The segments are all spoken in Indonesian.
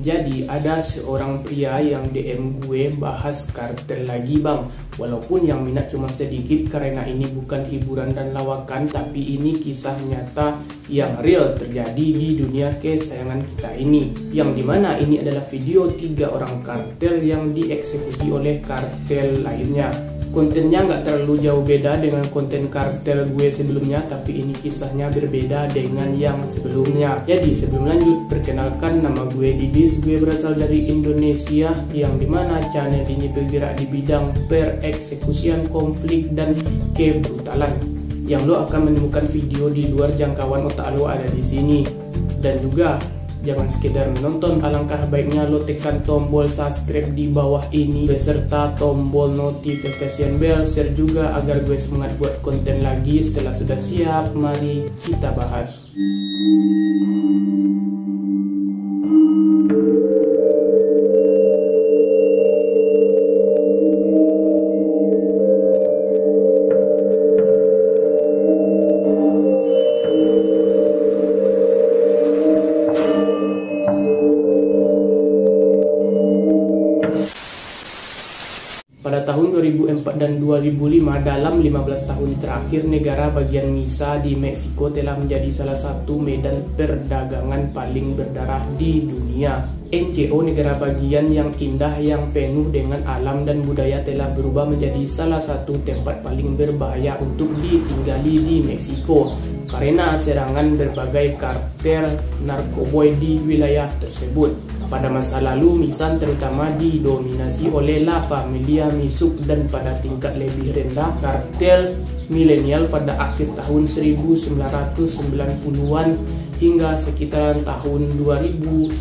Jadi ada seorang pria yang DM gue bahas kartel lagi bang. Walaupun yang minat cuma sedikit karena ini bukan hiburan dan lawakan, tapi ini kisah nyata yang real terjadi di dunia kesayangan kita ini. Yang dimana ini adalah video 3 orang kartel yang dieksekusi oleh kartel lainnya. Kontennya nggak terlalu jauh beda dengan konten kartel gue sebelumnya, tapi ini kisahnya berbeda dengan yang sebelumnya. Jadi sebelum lanjut, perkenalkan, nama gue Didis, gue berasal dari Indonesia, yang dimana channel ini bergerak di bidang pereksekusian, konflik, dan kebrutalan. Yang lo akan menemukan video di luar jangkauan otak lo ada di sini. Dan juga jangan sekedar menonton, alangkah baiknya lo tekan tombol subscribe di bawah ini beserta tombol notification bell, share juga agar gue semangat buat konten lagi. Setelah sudah siap, mari kita bahas. Pada tahun 2004 dan 2005, dalam 15 tahun terakhir, negara bagian Misa di Meksiko telah menjadi salah satu medan perdagangan paling berdarah di dunia. NCO, negara bagian yang indah yang penuh dengan alam dan budaya, telah berubah menjadi salah satu tempat paling berbahaya untuk ditinggali di Meksiko karena serangan berbagai kartel narkoboy di wilayah tersebut. Pada masa lalu, Misan terutama didominasi oleh La Familia Misuk, dan pada tingkat lebih rendah, kartel milenial pada akhir tahun 1990-an hingga sekitaran tahun 2010.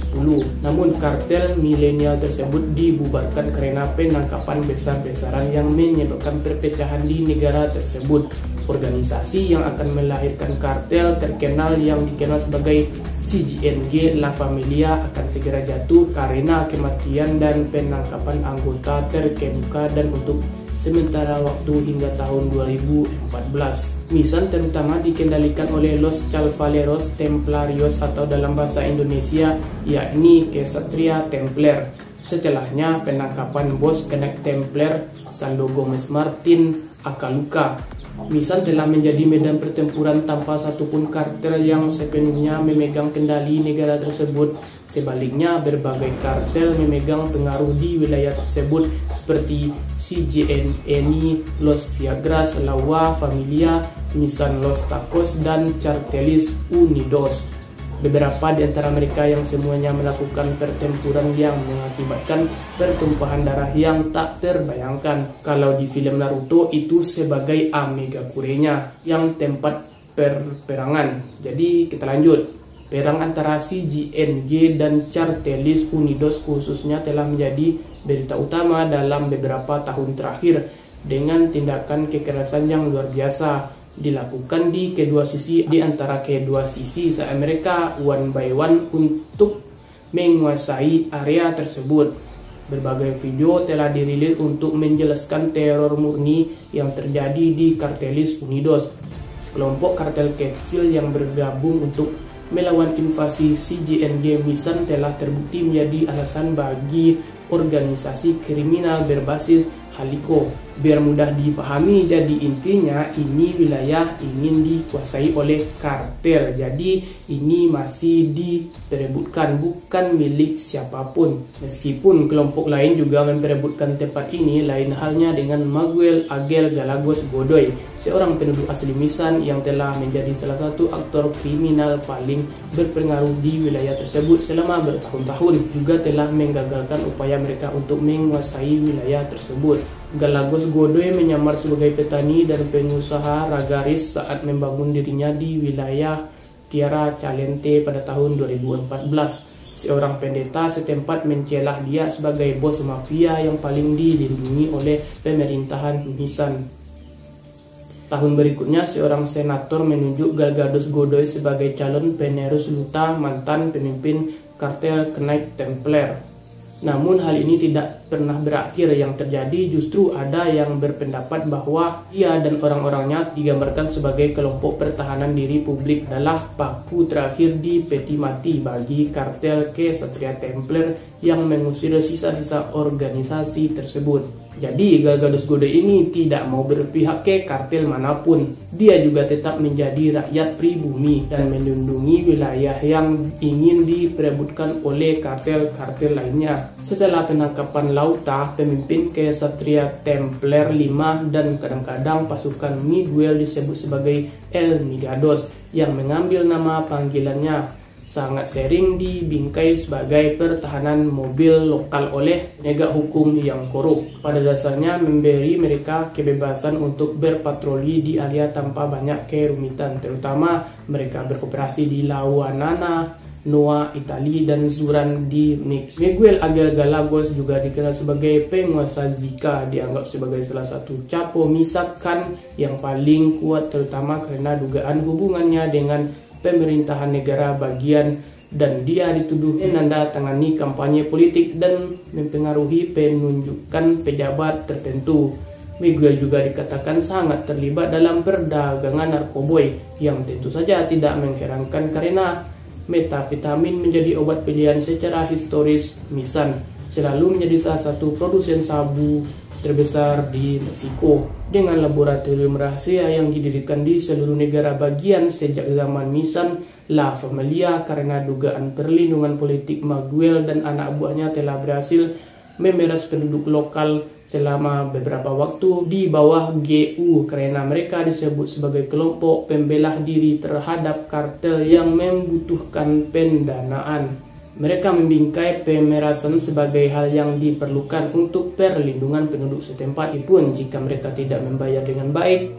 Namun kartel milenial tersebut dibubarkan karena penangkapan besar-besaran yang menyebabkan perpecahan di negara tersebut. Organisasi yang akan melahirkan kartel terkenal yang dikenal sebagai CGNG La Familia akan segera jatuh karena kematian dan penangkapan anggota terkemuka dan untuk sementara waktu hingga tahun 2014. Misan terutama dikendalikan oleh Los Cavaleros Templarios atau dalam bahasa Indonesia yakni Kesatria Templar. Setelahnya penangkapan bos Kenek Templar Sando Gomez Martin Akaluka. Misan telah menjadi medan pertempuran tanpa satupun kartel yang sepenuhnya memegang kendali negara tersebut. Sebaliknya, berbagai kartel memegang pengaruh di wilayah tersebut seperti CGNE, Los Viagras, La Familia, Misan Los Tacos, dan Cartelis Unidos. Beberapa di antara mereka yang semuanya melakukan pertempuran yang mengakibatkan pertumpahan darah yang tak terbayangkan. Kalau di film Naruto itu sebagai Amega Kurenya yang tempat perperangan. Jadi kita lanjut. Perang antara CGNG dan Cartelis Unidos khususnya telah menjadi berita utama dalam beberapa tahun terakhir dengan tindakan kekerasan yang luar biasa dilakukan di kedua sisi, di antara kedua sisi saat mereka one by one untuk menguasai area tersebut. Berbagai video telah dirilis untuk menjelaskan teror murni yang terjadi di Cartelis Unidos, kelompok kartel kecil yang bergabung untuk melawan invasi CGNG. Misan telah terbukti menjadi alasan bagi organisasi kriminal berbasis Haliko. Biar mudah dipahami, jadi intinya ini wilayah ingin dikuasai oleh kartel. Jadi ini masih diperebutkan, bukan milik siapapun. Meskipun kelompok lain juga memperebutkan tempat ini, lain halnya dengan Miguel Angel Galagos Godoy, seorang penduduk asli Misan yang telah menjadi salah satu aktor kriminal paling berpengaruh di wilayah tersebut selama bertahun-tahun, juga telah menggagalkan upaya mereka untuk menguasai wilayah tersebut. Galagos Godoy menyamar sebagai petani dan pengusaha ragaris saat membangun dirinya di wilayah Tierra Caliente pada tahun 2014. Seorang pendeta setempat mencelah dia sebagai bos mafia yang paling dilindungi oleh pemerintahan Misan. Tahun berikutnya, seorang senator menunjuk Galagos Godoy sebagai calon penerus Luta, mantan pemimpin kartel Kenek Templar. Namun hal ini tidak pernah berakhir. Yang terjadi justru ada yang berpendapat bahwa ia dan orang-orangnya digambarkan sebagai kelompok pertahanan diri publik adalah paku terakhir di peti mati bagi kartel Ksatria Templer yang mengusir sisa-sisa organisasi tersebut. Jadi Gal Gadot Gode ini tidak mau berpihak ke kartel manapun. Dia juga tetap menjadi rakyat pribumi dan melindungi wilayah yang ingin diperebutkan oleh kartel-kartel lainnya. Setelah penangkapan Lauta, pemimpin Ksatria Templer 5 dan kadang-kadang pasukan Miguel disebut sebagai El Migados yang mengambil nama panggilannya, sangat sering dibingkai sebagai pertahanan mobil lokal oleh penegak hukum yang korup. Pada dasarnya memberi mereka kebebasan untuk berpatroli di area tanpa banyak kerumitan, terutama mereka berkooperasi di Lauanana, Noa, Itali, dan Zuran di Mix. Miguel Angel Galagos juga dikenal sebagai penguasa Zika, dianggap sebagai salah satu capo misakan yang paling kuat, terutama karena dugaan hubungannya dengan pemerintahan negara bagian, dan dia dituduh menandatangani kampanye politik dan mempengaruhi penunjukan pejabat tertentu. Miguel juga dikatakan sangat terlibat dalam perdagangan narkoboy, yang tentu saja tidak mengherankan karena metafetamin menjadi obat pilihan secara historis. Misan selalu menjadi salah satu produsen sabu terbesar di Meksiko, dengan laboratorium rahasia yang didirikan di seluruh negara bagian sejak zaman Misan La Familia. Karena dugaan perlindungan politik, Miguel dan anak buahnya telah berhasil memeras penduduk lokal selama beberapa waktu di bawah GU karena mereka disebut sebagai kelompok pembelah diri terhadap kartel yang membutuhkan pendanaan. Mereka membingkai pemerasan sebagai hal yang diperlukan untuk perlindungan penduduk setempat. Pun jika mereka tidak membayar dengan baik,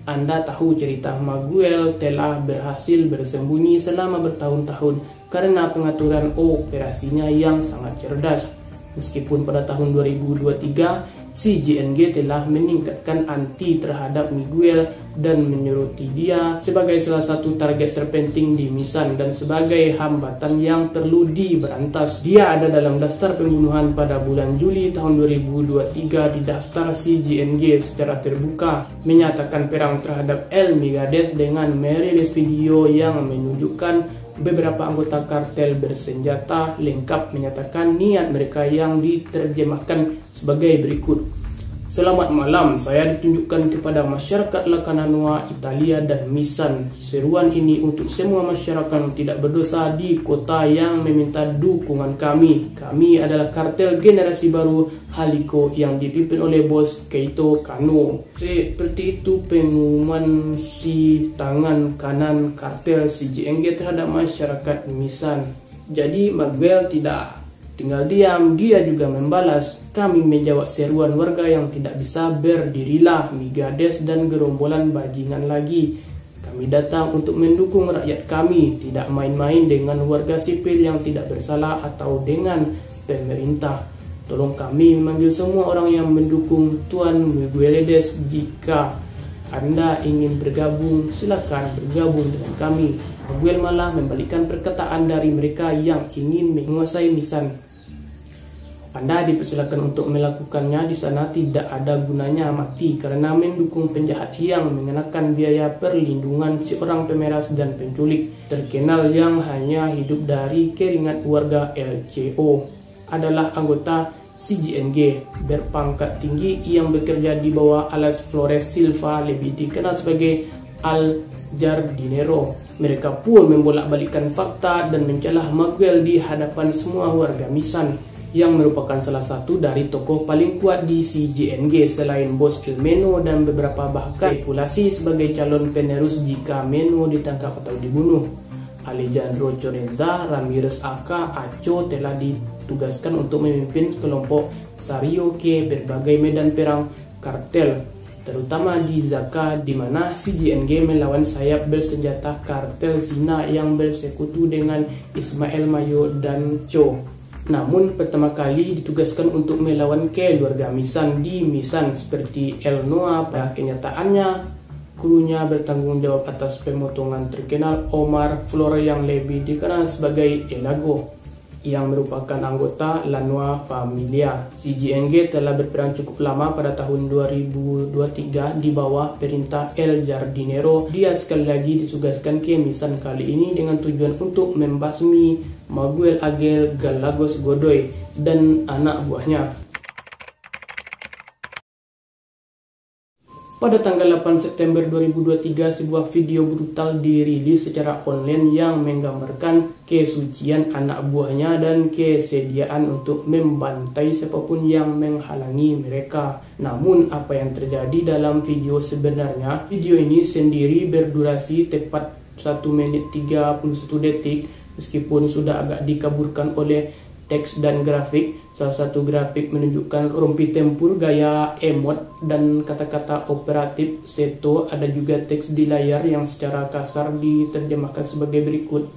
Anda tahu cerita. Miguel telah berhasil bersembunyi selama bertahun-tahun karena pengaturan operasinya yang sangat cerdas. Meskipun pada tahun 2023 CJNG telah meningkatkan anti terhadap Miguel dan menyoroti dia sebagai salah satu target terpenting di Misan dan sebagai hambatan yang perlu diberantas. Dia ada dalam daftar pembunuhan pada bulan Juli tahun 2023 di daftar CJNG secara terbuka, menyatakan perang terhadap El Migados dengan merilis video yang menunjukkan beberapa anggota kartel bersenjata lengkap, menyatakan niat mereka yang diterjemahkan sebagai berikut. Selamat malam, saya ditunjukkan kepada masyarakat Lacananoa, Italia, dan Misan. Seruan ini untuk semua masyarakat yang tidak berdosa di kota yang meminta dukungan kami. Kami adalah kartel generasi baru Haliko yang dipimpin oleh bos Keito Kano. Seperti itu pengumuman si tangan kanan kartel CJNG terhadap masyarakat Misan. Jadi Miguel tidak tinggal diam, dia juga membalas. Kami menjawab seruan warga yang tidak bisa berdirilah, Migados dan gerombolan bajingan lagi. Kami datang untuk mendukung rakyat kami, tidak main-main dengan warga sipil yang tidak bersalah atau dengan pemerintah. Tolong kami memanggil semua orang yang mendukung Tuan Miguelides. Jika Anda ingin bergabung, silakan bergabung dengan kami. Miguel malah membalikkan perkataan dari mereka yang ingin menguasai Misan. Anda dipersilakan untuk melakukannya, di sana tidak ada gunanya mati karena mendukung penjahat yang mengenakan biaya perlindungan seorang pemeras dan penculik terkenal yang hanya hidup dari keringat warga LCO. Adalah anggota CJNG berpangkat tinggi yang bekerja di bawah Alex Flores Silva, lebih dikenal sebagai Al Jardinero. Mereka pun membolak-balikkan fakta dan mencelah Miguel di hadapan semua warga Misan, yang merupakan salah satu dari tokoh paling kuat di CJNG selain bos El Meno dan beberapa bahkan spekulasi sebagai calon penerus jika Meno ditangkap atau dibunuh. Alejandro Chorenza Ramirez aka Acho telah ditugaskan untuk memimpin kelompok Sario ke berbagai medan perang kartel, terutama di Zaka, di mana CJNG melawan sayap bersenjata kartel Zina yang bersekutu dengan Ismael Mayo dan Cho. Namun pertama kali ditugaskan untuk melawan keluarga Misan di Misan seperti El Noa. Pada kenyataannya, krunya bertanggung jawab atas pemotongan terkenal Omar Flores yang lebih dikenal sebagai Elago. yang merupakan anggota Lanua Familia. Si JNG telah berperang cukup lama pada tahun 2023 di bawah perintah El Jardinero. Dia sekali lagi ditugaskan ke Misan kali ini dengan tujuan untuk membasmi Miguel Angel Gallegos Godoy dan anak buahnya. Pada tanggal 8 September 2023, sebuah video brutal dirilis secara online yang menggambarkan kesucian anak buahnya dan kesediaan untuk membantai siapapun yang menghalangi mereka. Namun, apa yang terjadi dalam video sebenarnya? Video ini sendiri berdurasi tepat 1 menit 31 detik, meskipun sudah agak dikaburkan oleh teks dan grafik. Salah satu grafik menunjukkan rompi tempur gaya emot dan kata-kata operatif Seto. Ada juga teks di layar yang secara kasar diterjemahkan sebagai berikut.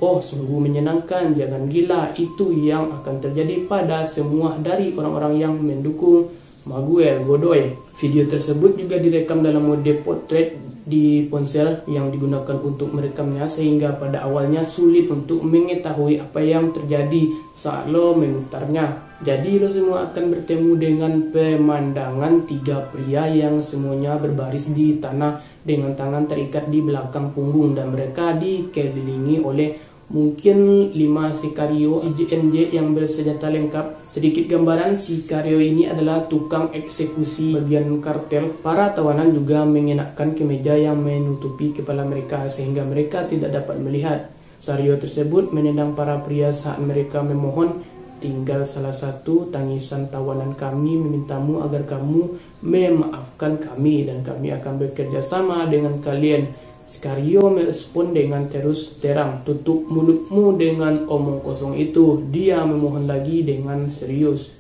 Oh, sungguh menyenangkan, jangan gila. Itu yang akan terjadi pada semua dari orang-orang yang mendukung Miguel Godoy. Video tersebut juga direkam dalam mode portrait di ponsel yang digunakan untuk merekamnya, sehingga pada awalnya sulit untuk mengetahui apa yang terjadi saat lo memutarnya. Jadi lo semua akan bertemu dengan pemandangan 3 pria yang semuanya berbaris di tanah dengan tangan terikat di belakang punggung, dan mereka dikelilingi oleh mungkin 5 sikario JNJ yang bersenjata lengkap. Sedikit gambaran, sikario ini adalah tukang eksekusi bagian kartel. Para tawanan juga mengenakan kemeja yang menutupi kepala mereka sehingga mereka tidak dapat melihat. Sikario tersebut menendang para pria saat mereka memohon, tinggal salah satu tangisan tawanan kami memintamu agar kamu memaafkan kami dan kami akan bekerja sama dengan kalian. Sikario merespon dengan terus terang, tutup mulutmu dengan omong kosong itu. Dia memohon lagi dengan serius.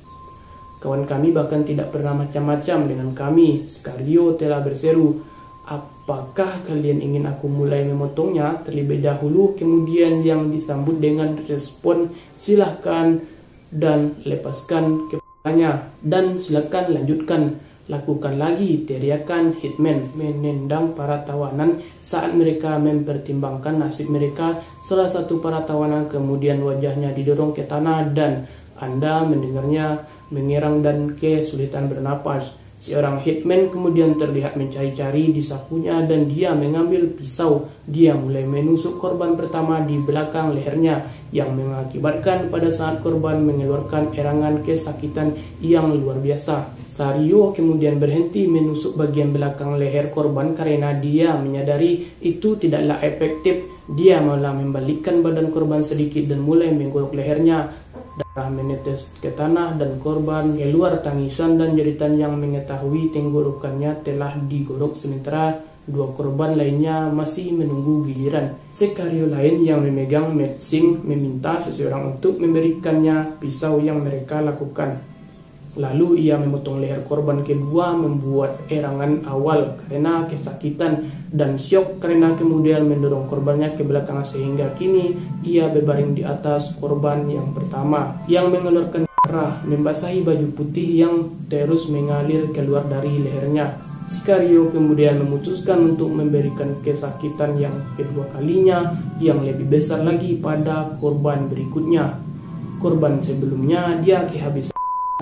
Kawan kami bahkan tidak pernah macam-macam dengan kami. Sikario telah berseru, apakah kalian ingin aku mulai memotongnya terlebih dahulu? Kemudian yang disambut dengan respon, silahkan dan lepaskan kepalanya dan silakan lanjutkan. Lakukan lagi, teriakan Hitman menendang para tawanan saat mereka mempertimbangkan nasib mereka. Salah satu para tawanan kemudian wajahnya didorong ke tanah dan Anda mendengarnya mengerang dan kesulitan bernapas. Seorang hitman kemudian terlihat mencari-cari di sakunya dan dia mengambil pisau. Dia mulai menusuk korban pertama di belakang lehernya yang mengakibatkan pada saat korban mengeluarkan erangan kesakitan yang luar biasa. Sario kemudian berhenti menusuk bagian belakang leher korban karena dia menyadari itu tidaklah efektif. Dia malah membalikkan badan korban sedikit dan mulai menggorok lehernya. Darah menetes ke tanah dan korban keluar tangisan dan jeritan yang mengetahui tenggorokannya telah digorok, sementara 2 korban lainnya masih menunggu giliran. Sikario lain yang memegang medsing meminta seseorang untuk memberikannya pisau yang mereka lakukan. Lalu ia memotong leher korban kedua, membuat erangan awal karena kesakitan dan syok karena kemudian mendorong korbannya ke belakang sehingga kini ia berbaring di atas korban yang pertama yang mengeluarkan darah membasahi baju putih yang terus mengalir keluar dari lehernya. Sikario kemudian memutuskan untuk memberikan kesakitan yang kedua kalinya yang lebih besar lagi pada korban berikutnya. Korban sebelumnya dia kehabisan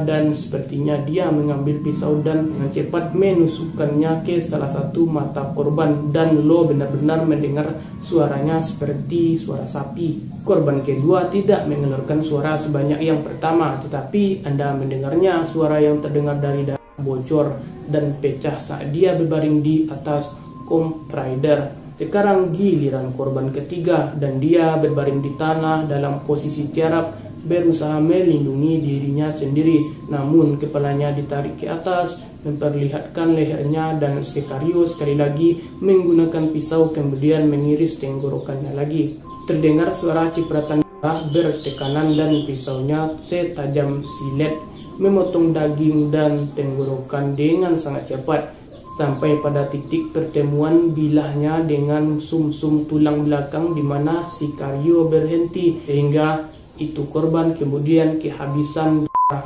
dan sepertinya dia mengambil pisau dan dengan cepat menusukkannya ke salah satu mata korban, dan lo benar-benar mendengar suaranya seperti suara sapi. Korban kedua tidak mengeluarkan suara sebanyak yang pertama, tetapi Anda mendengarnya suara yang terdengar dari darah bocor dan pecah saat dia berbaring di atas komprider. Sekarang giliran korban ketiga dan dia berbaring di tanah dalam posisi tiarap, berusaha melindungi dirinya sendiri, namun kepalanya ditarik ke atas memperlihatkan lehernya dan Sikario sekali lagi menggunakan pisau kemudian mengiris tenggorokannya lagi. Terdengar suara cipratan darah bertekanan dan pisaunya setajam silet memotong daging dan tenggorokan dengan sangat cepat sampai pada titik pertemuan bilahnya dengan sumsum tulang belakang di mana Sikario berhenti, sehingga itu korban kemudian kehabisan darah.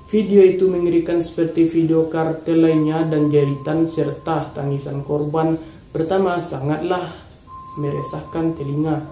Video itu mengerikan seperti video kartel lainnya dan jeritan serta tangisan korban pertama sangatlah meresahkan telinga.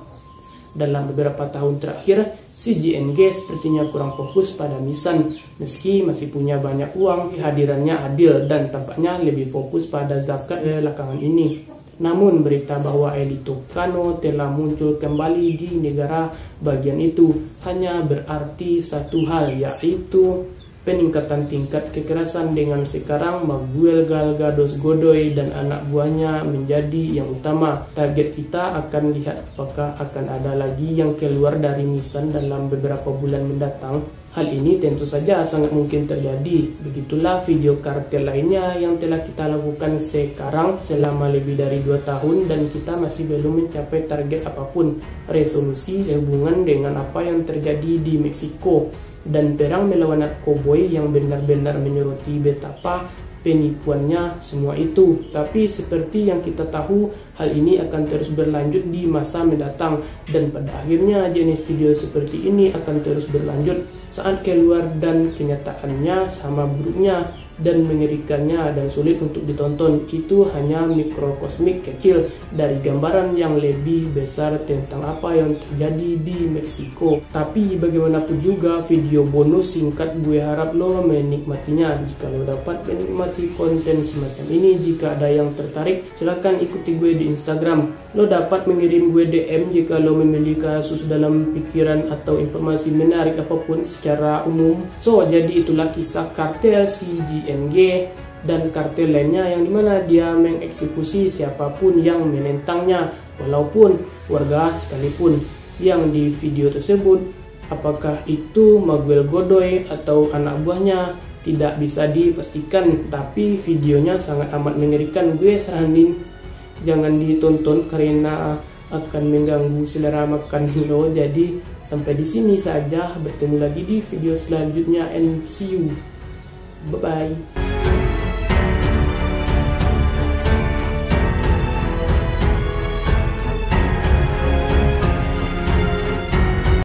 Dalam beberapa tahun terakhir, Si JNG sepertinya kurang fokus pada Misan, meski masih punya banyak uang, kehadirannya adil dan tampaknya lebih fokus pada zakat belakangan ini. Namun berita bahwa Elito Kano telah muncul kembali di negara bagian itu hanya berarti satu hal, yaitu peningkatan tingkat kekerasan dengan sekarang Maguel Galgados Godoy dan anak buahnya menjadi yang utama. Target kita akan lihat apakah akan ada lagi yang keluar dari Misan dalam beberapa bulan mendatang. Hal ini tentu saja sangat mungkin terjadi. Begitulah video kartel lainnya yang telah kita lakukan sekarang selama lebih dari 2 tahun dan kita masih belum mencapai target apapun. Resolusi hubungan dengan apa yang terjadi di Meksiko dan perang melawan narkoboy yang benar-benar menyoroti betapa penipuannya semua itu. Tapi seperti yang kita tahu, hal ini akan terus berlanjut di masa mendatang dan pada akhirnya jenis video seperti ini akan terus berlanjut saat keluar dan kenyataannya sama buruknya dan mengerikannya dan sulit untuk ditonton. Itu hanya mikrokosmik kecil dari gambaran yang lebih besar tentang apa yang terjadi di Meksiko. Tapi bagaimanapun juga video bonus singkat, gue harap lo menikmatinya. Jika lo dapat menikmati konten semacam ini, jika ada yang tertarik, silahkan ikuti gue di Instagram. Lo dapat mengirim gue DM jika lo memiliki kasus dalam pikiran atau informasi menarik apapun secara umum. So, jadi itulah kisah kartel si JNG dan kartel lainnya yang dimana dia mengeksekusi siapapun yang menentangnya, walaupun warga sekalipun. Yang di video tersebut, apakah itu Maguel Godoy atau anak buahnya tidak bisa dipastikan, tapi videonya sangat amat mengerikan. Gue saranin jangan ditonton karena akan mengganggu selera makan lo. Jadi sampai di sini saja, bertemu lagi di video selanjutnya and see you. Bye bye.